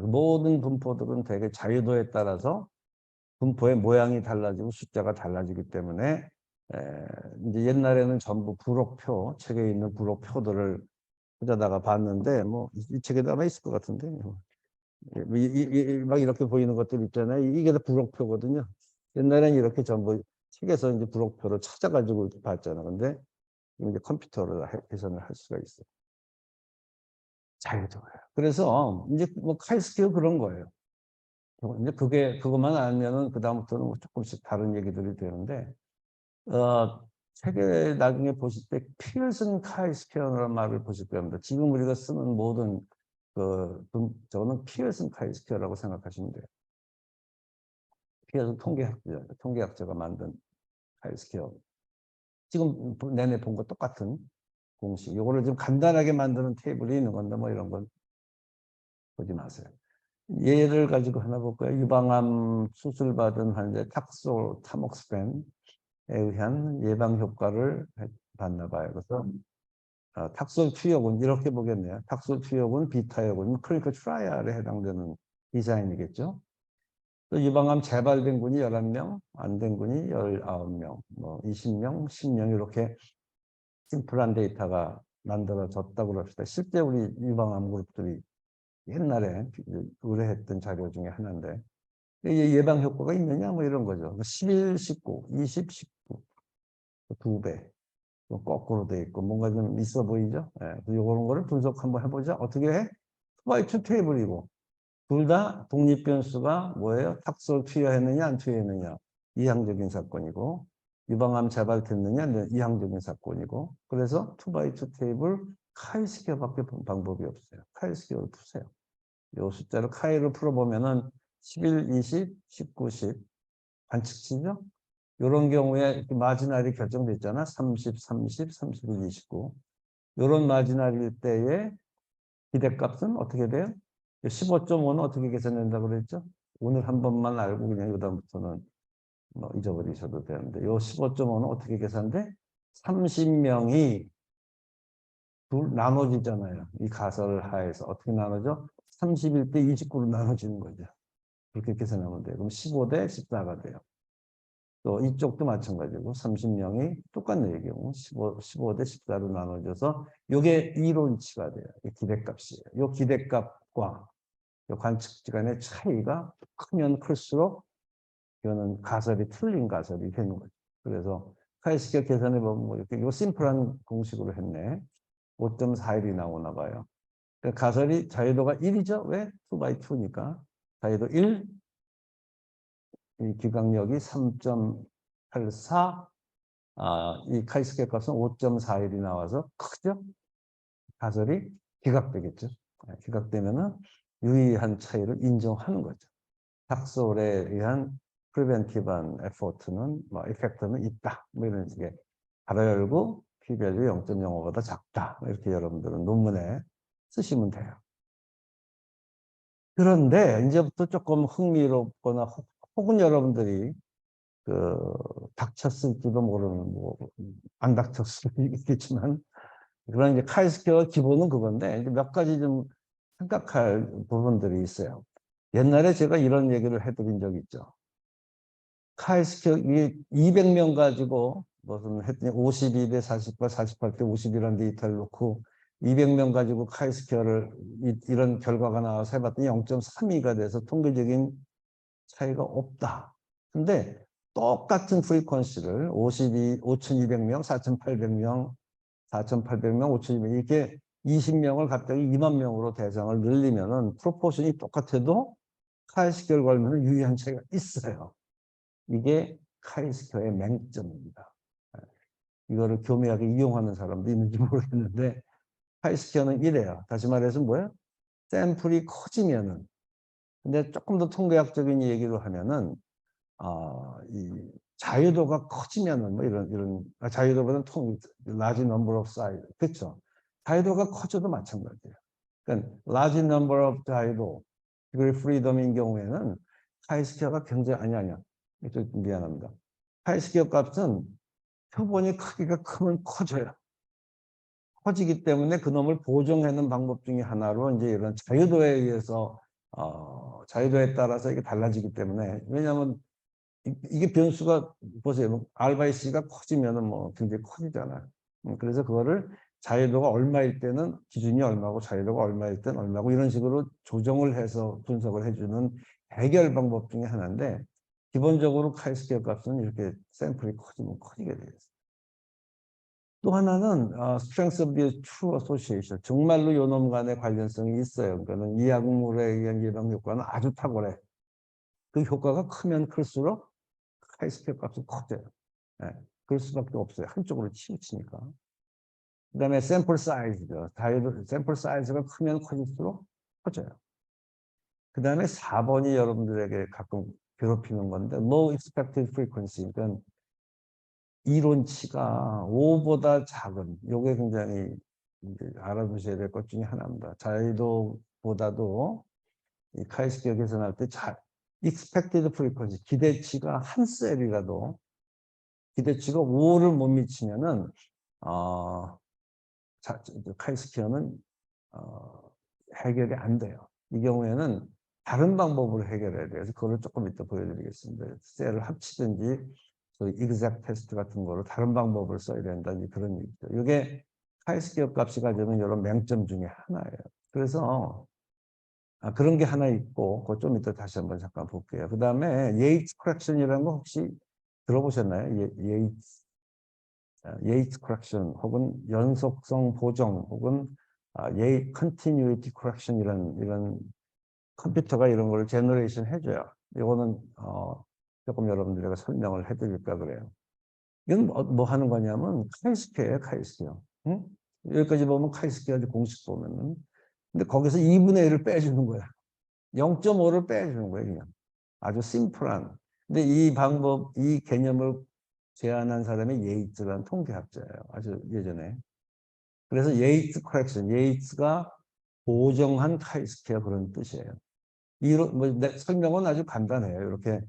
모든 분포들은 대개 자유도에 따라서 분포의 모양이 달라지고 숫자가 달라지기 때문에 이제 옛날에는 전부 부록표, 책에 있는 부록표들을 찾아다가 봤는데 뭐 이 책에도 아마 있을 것 같은데 막 이렇게 보이는 것들 있잖아요. 이게 다 부록표거든요. 옛날에는 이렇게 전부 책에서 이제 부록표를 찾아가지고 봤잖아. 근데 이제 컴퓨터로 계산을 할 수가 있어요. 자유도예요. 그래서 이제 뭐 카이스트가 그런 거예요. 이제 그것만 알면은 그다음부터는 뭐 조금씩 다른 얘기들이 되는데 책에 나중에 보실 때 피어슨 카이스퀘어라는 말을 보실 겁니다. 지금 우리가 쓰는 모든 저는 피어슨 카이스퀘어라고 생각하시면 돼요. 피어슨 통계학자가 만든 카이스퀘어. 지금 내내 본 거 똑같은 공식. 이거를 좀 간단하게 만드는 테이블이 있는 건데 뭐 이런 건 보지 마세요. 예를 가지고 하나 볼까요? 유방암 수술받은 환자 탁소 타목스펜에 의한 예방 효과를 봤나 봐요. 그래서 탁솔 투여군 이렇게 보겠네요. 탁솔 투여군 비타여군 클리니컬 트라이얼에 해당되는 디자인이겠죠. 또 유방암 재발된 군이 11명, 안 된 군이 19명, 뭐 20명, 10명 이렇게 심플한 데이터가 만들어졌다고 합시다. 실제 우리 유방암 그룹들이 옛날에 의뢰했던 자료 중에 하나인데 예방 효과가 있느냐 뭐 이런 거죠. 11, 19, 20, 19 2배 거꾸로 돼 있고 뭔가 좀 있어 보이죠. 이런 거를 분석 한번 해보자. 어떻게 해? 투바이2 테이블이고 둘 다 독립 변수가 뭐예요? 탁솔 투여했느냐 안 투여했느냐 이항적인 사건이고 유방암 재발됐느냐 이항적인 사건이고 그래서 투바이2 테이블 카이스퀘어밖에 방법이 없어요. 카이스퀘어를 푸세요. 이 숫자를 카이로 풀어보면은 11, 20, 19, 10 관측치죠? 이런 경우에 마지날이 결정됐잖아. 30, 30, 31, 29. 이런 마지날일 때의 기대값은 어떻게 돼요? 15.5는 어떻게 계산된다고 그랬죠? 오늘 한 번만 알고 그냥 그다음부터는 뭐 잊어버리셔도 되는데 이 15.5는 어떻게 계산돼? 30명이 나눠지잖아요. 이 가설을 하에서 어떻게 나눠져? 31대 29로 나눠지는 거죠. 그렇게 계산하면 돼요. 그럼 15대 14가 돼요. 또 이쪽도 마찬가지고 30명이 똑같은 얘기고 15대 14로 나눠져서 이게 이론치가 돼요. 이 기대값이에요. 이 기대값과 이 관측지 간의 차이가 크면 클수록 이거는 가설이 틀린 가설이 되는 거죠. 그래서 카이스퀘어 계산해 보면 뭐 이렇게 이 심플한 공식으로 했네. 5.41이 나오나 봐요. 그러니까 가설이 자유도가 1이죠. 왜? 2x2니까. 자유도 1, 이 기각력이 3.84, 이 카이스케 값은 5.41이 나와서 크죠? 가설이 기각되겠죠. 기각되면은 유의한 차이를 인정하는 거죠. 탁솔에 의한 프리벤티브한 에포트는 뭐 이펙트는 있다. 뭐 이런 식의 가로 열고 p-value 0.05보다 작다. 이렇게 여러분들은 논문에 쓰시면 돼요. 그런데 이제부터 조금 흥미롭거나 혹은 여러분들이 닥쳤을지도 모르는 안 닥쳤을 수도 있겠지만 그런 이제 카이스케어 기본은 그건데 이제 몇 가지 좀 생각할 부분들이 있어요. 옛날에 제가 이런 얘기를 해드린 적이 있죠. 카이스케어 200명 가지고 무슨 했더니 52대 48, 48대 50이라는 데이터를 놓고 200명 가지고 카이스케어를 이런 결과가 나와서 해봤더니 0.32가 돼서 통계적인 차이가 없다. 근데 똑같은 프리퀀시를 5,200명, 4,800명, 4,800명, 5,200명 이렇게 20명을 갑자기 2만 명으로 대상을 늘리면은 프로포션이 똑같아도 카이스퀘어를 걸면 유의한 차이가 있어요. 이게 카이스퀘어의 맹점입니다. 이거를 교묘하게 이용하는 사람도 있는지 모르겠는데 카이스퀘어는 이래요. 다시 말해서 뭐예요? 샘플이 커지면은 근데 조금 더 통계학적인 얘기로 하면은 이 자유도가 커지면은 뭐 이런 자유도보다는 large number of size 그렇죠. 자유도가 커져도 마찬가지예요. 그러니까 large number of 자유도 degree freedom인 경우에는 카이스퀘어가 굉장히 아니야. 미안합니다. 카이스퀘어 값은 표본이 크기가 크면 커져요. 커지기 때문에 그놈을 보정하는 방법 중에 하나로 이제 이런 자유도에 의해서 자유도에 따라서 이게 달라지기 때문에 왜냐하면 이게 변수가 보세요. 뭐 RyC가 커지면은 뭐 굉장히 커지잖아요. 그래서 그거를 자유도가 얼마일 때는 기준이 얼마고 자유도가 얼마일 때는 얼마고 이런 식으로 조정을 해서 분석을 해주는 해결 방법 중에 하나인데 기본적으로 카이스케어 값은 이렇게 샘플이 커지면 커지게 되어 있어요. 또 하나는 strength of the true association. 정말로 요놈 간의 관련성이 있어요. 그러니까 이 약물에 의한 예방 효과는 아주 탁월해. 그 효과가 크면 클수록 카이스케어 값이 커져요. 네, 그럴 수밖에 없어요. 한쪽으로 치우치니까. 그 다음에 샘플 사이즈죠. 샘플 사이즈가 크면 커질수록 커져요. 그 다음에 4번이 여러분들에게 가끔 괴롭히는 건데 low expected frequency. 그러니까 이론치가 5보다 작은 요게 굉장히 이제 알아두셔야 될 것 중에 하나입니다. 자유도보다도 이 카이스케어 계산할 때 expected frequency 기대치가 한 셀이라도 기대치가 5를 못 미치면은 카이스케어는 해결이 안 돼요. 이 경우에는 다른 방법으로 해결해야 돼요. 그래서 그걸 조금 이따 보여드리겠습니다. 셀을 합치든지 소위 exact 테스트 같은 거로 다른 방법을 써야 된다는 그런 얘기죠. 이게 카이스케어 값이 가지는 이런 맹점 중에 하나예요. 그래서 그런 게 하나 있고 그거 좀 이따 다시 한번 잠깐 볼게요. 그 다음에 예이츠 커렉션이라는 거 혹시 들어보셨나요? 예이츠 커렉션 혹은 연속성 보정 혹은 컨티뉴이티 커렉션 이런 컴퓨터가 이런 걸 제너레이션 해줘요. 이거는 조금 여러분들에게 설명을 해드릴까 그래요. 이건 뭐 하는 거냐면 카이스케어예요, 카이스케어. 응? 여기까지 보면 카이스케어 공식 보면은 근데 거기서 2분의 1을 빼주는 거야. 0.5를 빼주는 거예요, 그냥. 아주 심플한. 근데 이 방법, 이 개념을 제안한 사람이 예이츠라는 통계학자예요. 아주 예전에. 그래서 예이츠 커렉션, 예이츠가 보정한 카이스케어 그런 뜻이에요. 설명은 아주 간단해요. 이렇게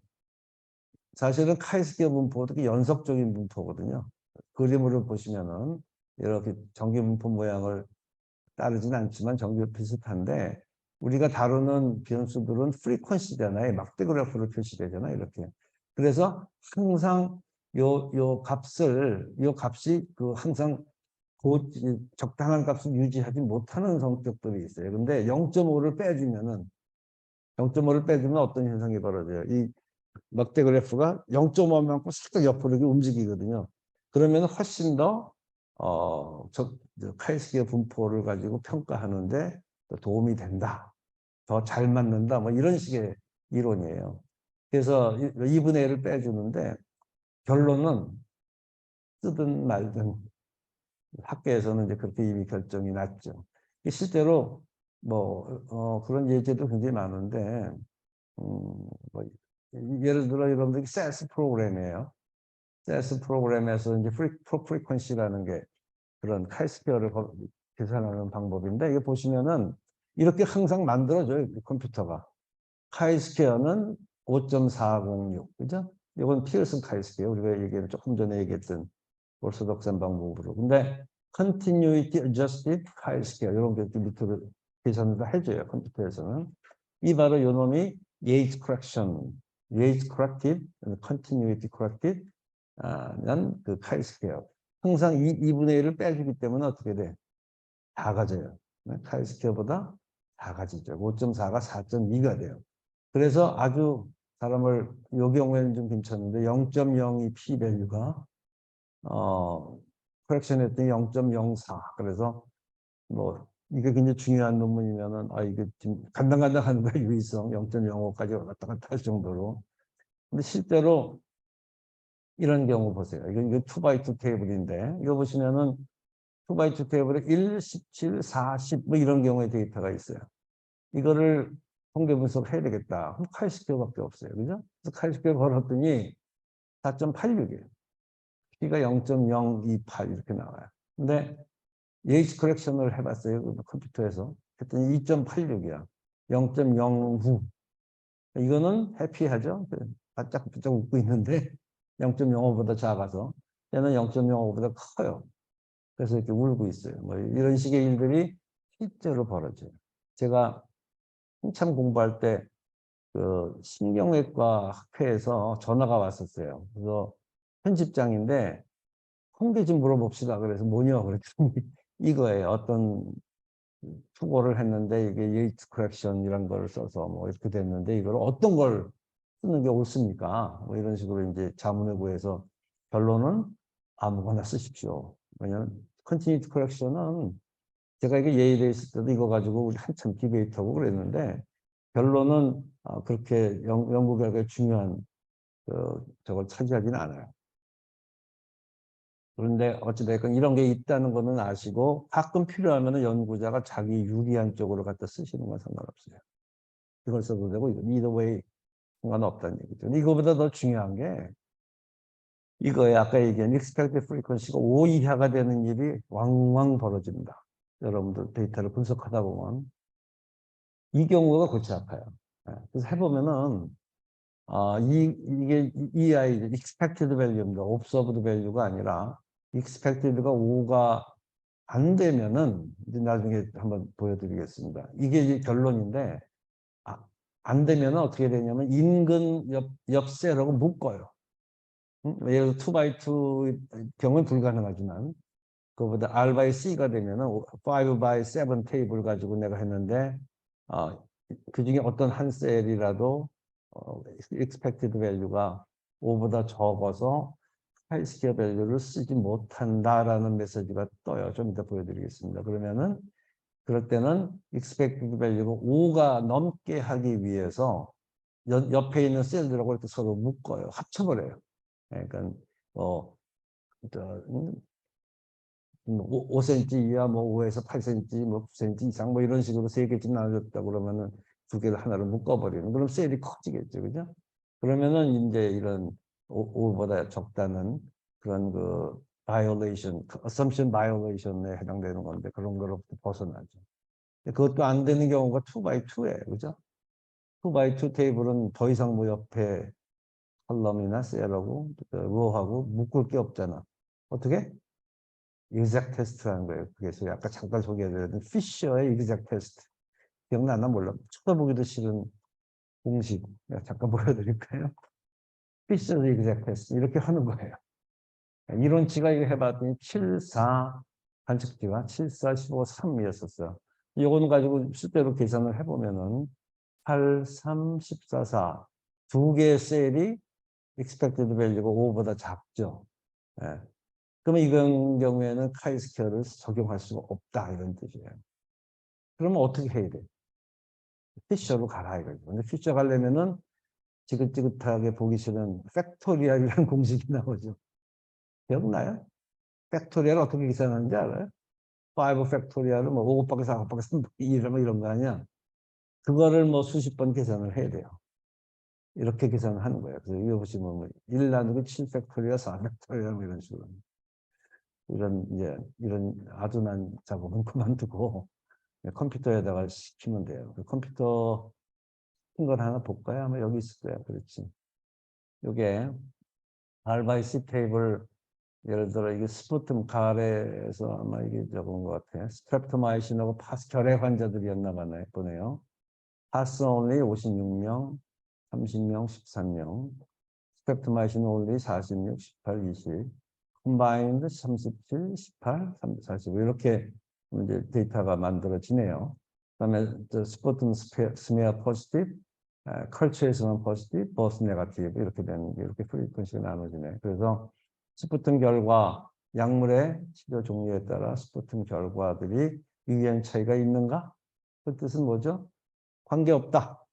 사실은 카이스케어 분포도 연속적인 분포거든요. 그림으로 보시면은 이렇게 전기 분포 모양을 따르진 않지만 전기가 비슷한데 우리가 다루는 변수들은 프리퀀시잖아요. 막대 그래프로 표시되잖아요. 이렇게. 그래서 항상 요 값이 항상 적당한 값을 유지하지 못하는 성격들이 있어요. 근데 0.5를 빼주면 어떤 현상이 벌어져요. 이 막대 그래프가 0.5만큼 살짝 옆으로 움직이거든요. 그러면 훨씬 더 카이스케어 분포를 가지고 평가하는데 도움이 된다. 더 잘 맞는다. 뭐 이런 식의 이론이에요. 그래서 2분의 1을 빼주는데 결론은 쓰든 말든 학계에서는 이제 그렇게 이미 결정이 났죠. 실제로 그런 예제도 굉장히 많은데 뭐 예를 들어 여러분들이 셀스 프로그램이에요. 셀스 프로그램에서 이제 프리퀀시라는 게 그런 카이스케어를 계산하는 방법인데 이게 보시면은 이렇게 항상 만들어져요. 컴퓨터가. 카이스케어는 5.406 그죠? 이건 피어슨 카이스케어 우리가 조금 전에 얘기했던 오르소독산 방법으로. 근데 Continuity Adjusted Chi-Square 이런 게 밑으로 계산을 해줘요. 컴퓨터에서는. 이 바로 요놈이 Yates Correction, Yates Corrected, Continuity Corrected 난 그 Chi-Square. 항상 2분의 1을 빼주기 때문에 어떻게 돼? 작아져요. Chi-Square보다 작아지죠. 5.4가 4.2가 돼요. 그래서 아주 사람을 이 경우에는 좀 괜찮은데 0.02 p 밸류가 코렉션 했더니 0.04. 그래서 이게 굉장히 중요한 논문이면은 이게 지금 간당간당한 거야. 유의성 0.05까지 왔다 갔다 할 정도로. 근데 실제로 이런 경우 보세요. 이거 2x2 테이블인데 이거 보시면은 2x2 테이블에 1, 17, 40 뭐 이런 경우의 데이터가 있어요. 이거를 통계 분석해야 되겠다. 그럼 카이스케어밖에 없어요. 그죠? 그래서 카이스케어 걸었더니 4.86이에요. P가 0.028 이렇게 나와요. 근데 예이츠 커렉션을 해봤어요. 컴퓨터에서. 했더니 2.86이야. 0.09. 이거는 해피하죠. 바짝바짝 웃고 있는데 0.05보다 작아서 얘는 0.05보다 커요. 그래서 이렇게 울고 있어요. 뭐 이런 식의 일들이 실제로 벌어져요. 제가 한참 공부할 때 그 신경외과 학회에서 전화가 왔었어요. 그래서 편집장인데 홍대 좀 물어봅시다. 그래서 뭐냐 그랬더니 이거예요. 어떤 투고를 했는데 이게 예이트 커렉션이란 걸 써서 뭐 이렇게 됐는데 이걸 어떤 걸 쓰는 게 옳습니까? 뭐 이런 식으로 이제 자문을 구해서 결론은 아무거나 쓰십시오. 왜냐면 컨티뉴이티 커렉션은 제가 이게 예일에 있을 때도 이거 가지고 우리 한참 디베이트하고 그랬는데 결론은 그렇게 연구 결과에 중요한 저걸 차지하지는 않아요. 그런데 어찌됐건 이런 게 있다는 거는 아시고 가끔 필요하면 연구자가 자기 유리한 쪽으로 갖다 쓰시는 건 상관없어요. 이걸 써도 되고 either way 상관없다는 얘기죠. 이거보다 더 중요한 게 이거에 아까 얘기한 expected frequency가 5 이하가 되는 일이 왕왕 벌어집니다. 여러분들 데이터를 분석하다 보면 이 경우가 골치 아파요. 그래서 해보면은 이게 EI expected value입니다. observed value가 아니라 expected가 5가 안 되면은 이제 나중에 한번 보여드리겠습니다. 이게 이제 결론인데 안 되면은 어떻게 되냐면 인근 옆 셀하고 묶어요. 예를 들어 2x2 경우는 불가능하지만 그거보다 R by C가 되면은 5 by 7 테이블 가지고 내가 했는데 그 중에 어떤 한 셀이라도 expected value가 5보다 적어서 하이스퀘어 밸류를 쓰지 못한다라는 메시지가 떠요. 좀 이따 보여드리겠습니다. 그러면은 그럴 때는 expected value가 5가 넘게 하기 위해서 옆에 있는 셀들하고 이렇게 서로 묶어요. 합쳐버려요. 그러니까 뭐 5cm 이하 뭐 5에서 8cm 뭐 9cm 이상 뭐 이런 식으로 세 개씩 나눠줬다 그러면은 두 개를 하나로 묶어버리는 그럼 셀이 커지겠죠. 그죠? 그러면은 이제 이런 5보다 적다는 그런 그 violation, assumption violation에 해당되는 건데 그런 거로부터 벗어나죠. 그것도 안 되는 경우가 2x2예요. 그죠? 2x2 테이블은 더 이상 뭐 옆에 컬럼이나 셀하고 로하고 묶을 게 없잖아. 어떻게? exact 테스트라는 거예요. 그래서 아까 잠깐 소개해드렸던 피셔의 exact 테스트. 기억나나 몰라. 쳐다보기도 싫은 공식. 잠깐 보여드릴까요? 피셔의 exact 테스트. 이렇게 하는 거예요. 이론치가 이거 해봤더니 7, 4, 관측지가 7, 4, 15, 3이었었어요. 이거는 가지고 실제로 계산을 해보면은 8, 3, 14, 4. 두 개의 셀이 expected value가 5보다 작죠. 예. 그러면 이런 경우에는 카이스케어를 적용할 수가 없다 이런 뜻이에요. 그러면 어떻게 해야 돼? 피셔로 가라 이거죠. 근데 피셔 가려면은 지긋지긋하게 보기 싫은 팩토리얼이라는 공식이 나오죠. 기억나요? 팩토리얼 어떻게 계산하는지 알아요? 5 팩토리얼은 뭐 5 곱하기 4 곱하기 3 곱하기 2 이런 거 아니야. 그거를 뭐 수십 번 계산을 해야 돼요. 이렇게 계산을 하는 거예요. 그래서 이거 보시면 뭐 1 나누기 7 팩토리얼, 4 팩토리얼 뭐 이런 식으로. 이런 아주 난 작업은 그만두고 컴퓨터에다가 시키면 돼요. 그 컴퓨터 큰 걸 하나 볼까요? 아마 여기 있을 거야. 그렇지. 요게 R by C 테이블 예를 들어 이게 스푸tum 가래에서 아마 이게 적은 것 같아요. 스트랩토마이신하고 파스 결핵 환자들이었나 보네요. 파스 only 56명, 30명, 13명. 스트랩토마이신 only 46, 18, 20. 컴바인드 37, 18, 40 이렇게 이제 데이터가 만들어지네요. 그다음에 스포튼 스미어 포지티브, 컬처에서는 포지티브, 버스 네거티브 이렇게 되는 게 이렇게 프리퀀시가 나눠지네. 그래서 스푸튼 결과 약물의 치료 종류에 따라 스푸튼 결과들이 유의한 차이가 있는가? 그 뜻은 뭐죠? 관계없다.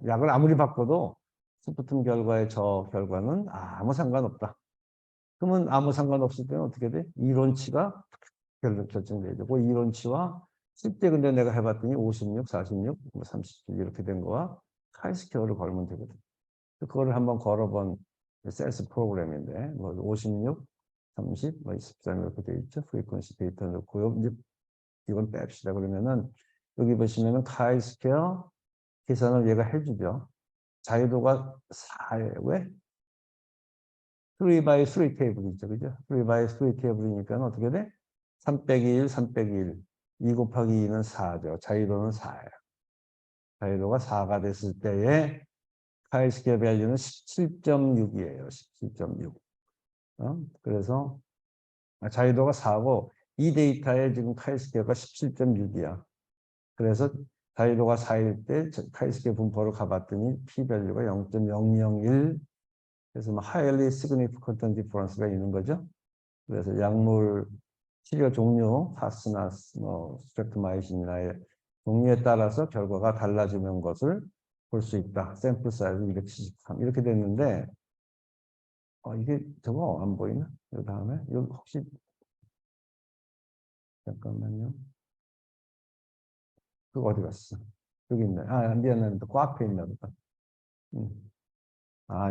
약을 아무리 바꿔도 스푸튼 결과의 저 결과는 아무 상관없다. 그러면 아무 상관없을 때는 어떻게 돼? 이론치가 결정돼야 되고 이론치와 실제 근데 내가 해봤더니 56, 46, 37 이렇게 된 거와 카이스케어를 걸면 되거든. 그거를 한번 걸어본 셀스 프로그램인데 뭐 56, 30, 뭐 23 이렇게 돼 있죠. 프리퀀시 데이터 넣고요. 이제 이건 뺍시다. 그러면은 여기 보시면은 카이스케어 계산을 얘가 해주죠. 자유도가 4에 왜? 3 by 3 테이블이죠. 그죠? 3 by 3 테이블이니까 어떻게 돼? 3 빼기 1, 3 빼기 1. 2 곱하기 2는 4죠. 자유도는 4예요. 자유도가 4가 됐을 때에 카이스케어 밸류는 17.6이에요. 17.6. 그래서 자유도가 4고 이 데이터에 지금 카이스케어가 17.6이야. 그래서 자유도가 4일 때 카이스케어 분포를 가봤더니 p-밸류가 0.001. 그래서 뭐 highly significant difference가 있는 거죠. 그래서 약물 치료 종류, 파스나 뭐 스트레프마이신이나의 종류에 따라서 결과가 달라지는 것을 볼 수 있다. 샘플 사이즈 273 이렇게 됐는데 이게 저거 안 보이나? 그 다음에 여기 혹시 잠깐만요. 그거 어디 갔어? 여기 있네. 미안해. 또 앞에 있나 보다.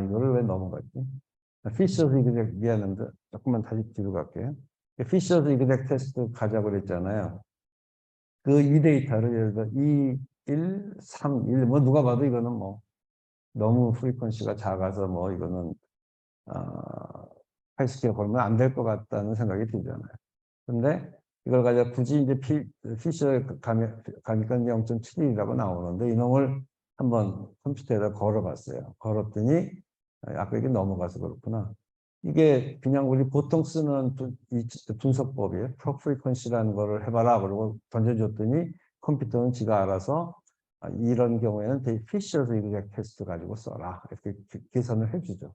이거를 왜 넘어갔지? 피셔스 이그젝 미안한데 조금만 다시 뒤로 갈게요. 피셔스 이그젝 테스트 가자고 그랬잖아요. 그 이 데이터를 예를 들어 2, 1, 3, 1 뭐 누가 봐도 이거는 뭐 너무 프리퀀시가 작아서 뭐 이거는 하이스케어 걸면 안 될 것 같다는 생각이 들잖아요. 근데 이걸 가지고 굳이 이제 피셔 가니까 0.71이라고 나오는데 이놈을 한번 컴퓨터에다 걸어봤어요. 걸었더니 아까 이게 넘어가서 그렇구나. 이게 그냥 우리 보통 쓰는 분석법이에요. 프로프리퀀시라는 거를 해봐라 그러고 던져줬더니 컴퓨터는 지가 알아서 이런 경우에는 피셔 이그젝 테스트 가지고 써라 이렇게 계산을 해주죠.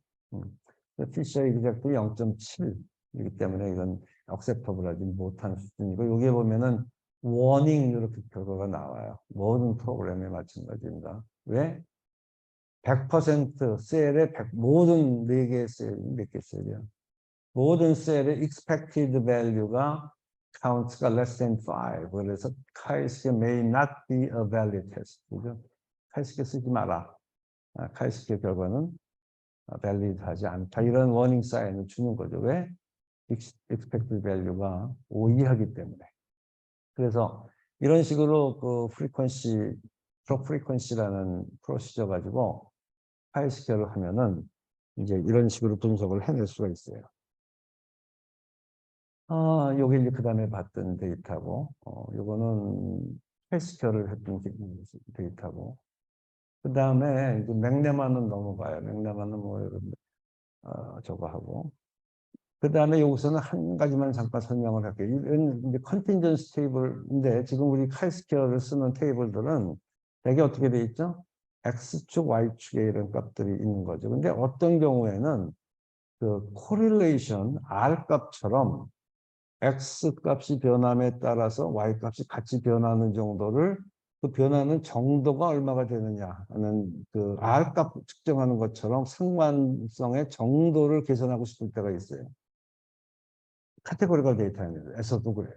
피셔 이그젝트 0.7이기 때문에 이건 acceptable하지 못한 수준이고 여기에 보면은 워닝 이렇게 결과가 나와요. 모든 프로그램에 마찬가지입니다. 왜? 100% 셀에 모든 4개의 셀, 몇 개 셀이야? 모든 셀의 expected value가 count가 less than 5. 그래서 카이스케어 may not be a valid test. 그죠? 카이스케어 쓰지 마라. 카이스케어 결과는 valid하지 않다. 이런 워닝 사인을 주는 거죠. 왜? expected value가 5 이하기 때문에. 그래서 이런 식으로 그 프로프리퀀시라는 프로시저 가지고 하이스케어를 하면은 이제 이런 식으로 분석을 해낼 수가 있어요. 요게 이제 그 다음에 봤던 데이터고, 요거는 하이스케어를 했던 데이터고, 그 다음에 이제 맥레마는 넘어가요. 맥레마는 뭐 여러분 저거 하고, 그 다음에 여기서는 한 가지만 잠깐 설명을 할게요. 이런 이제 컨틴전스 테이블인데 지금 우리 카이스케어를 쓰는 테이블들은 되게 어떻게 돼 있죠? X축, Y축에 이런 값들이 있는 거죠. 근데 어떤 경우에는 그 코릴레이션 R 값처럼 X 값이 변함에 따라서 Y 값이 같이 변하는 정도를 그 변하는 정도가 얼마가 되느냐 하는 그 R 값 측정하는 것처럼 상관성의 정도를 계산하고 싶을 때가 있어요. 카테고리컬 데이터에서도 그래요.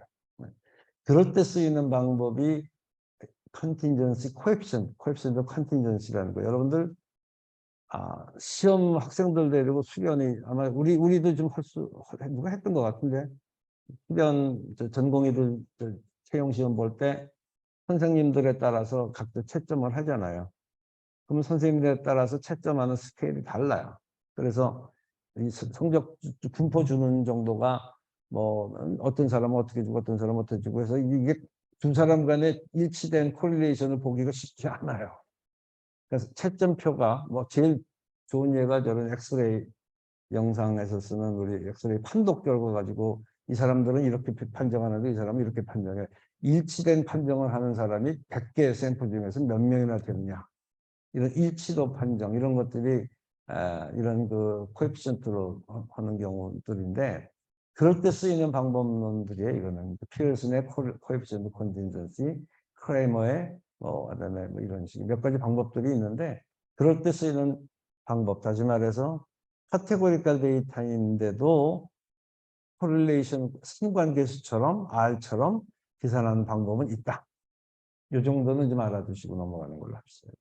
그럴 때 쓰이는 방법이 컨틴전시 코에피션트 컨틴전시라는 거예요. 여러분들 시험 학생들 데리고 수련이 아마 우리도 좀 누가 했던 것 같은데 수련 전공의들 채용 시험 볼 때 선생님들에 따라서 각자 채점을 하잖아요. 그러면 선생님들에 따라서 채점하는 스케일이 달라요. 그래서 이 성적 분포 주는 정도가 뭐 어떤 사람은 어떻게 주고 어떤 사람은 어떻게 주고 해서 이게 두 사람 간에 일치된 코릴레이션을 보기가 쉽지 않아요. 그래서 채점표가 뭐 제일 좋은 예가 저런 엑스레이 영상에서 쓰는 우리 엑스레이 판독 결과 가지고 이 사람들은 이렇게 판정하는데 이 사람은 이렇게 판정해. 일치된 판정을 하는 사람이 100개의 샘플 중에서 몇 명이나 되느냐. 이런 일치도 판정 이런 것들이 이런 그 코에피션트로 하는 경우들인데 그럴 때 쓰이는 방법론들이에요. 이거는 피어슨의 코에피션트 컨틴전시, 크레이머의 그다음에 뭐 이런 식 몇 가지 방법들이 있는데 그럴 때 쓰이는 방법 다시 말해서 카테고리컬 데이터인데도 코릴레이션 상관계수처럼 R처럼 계산하는 방법은 있다. 이 정도는 좀 알아두시고 넘어가는 걸로 합시다.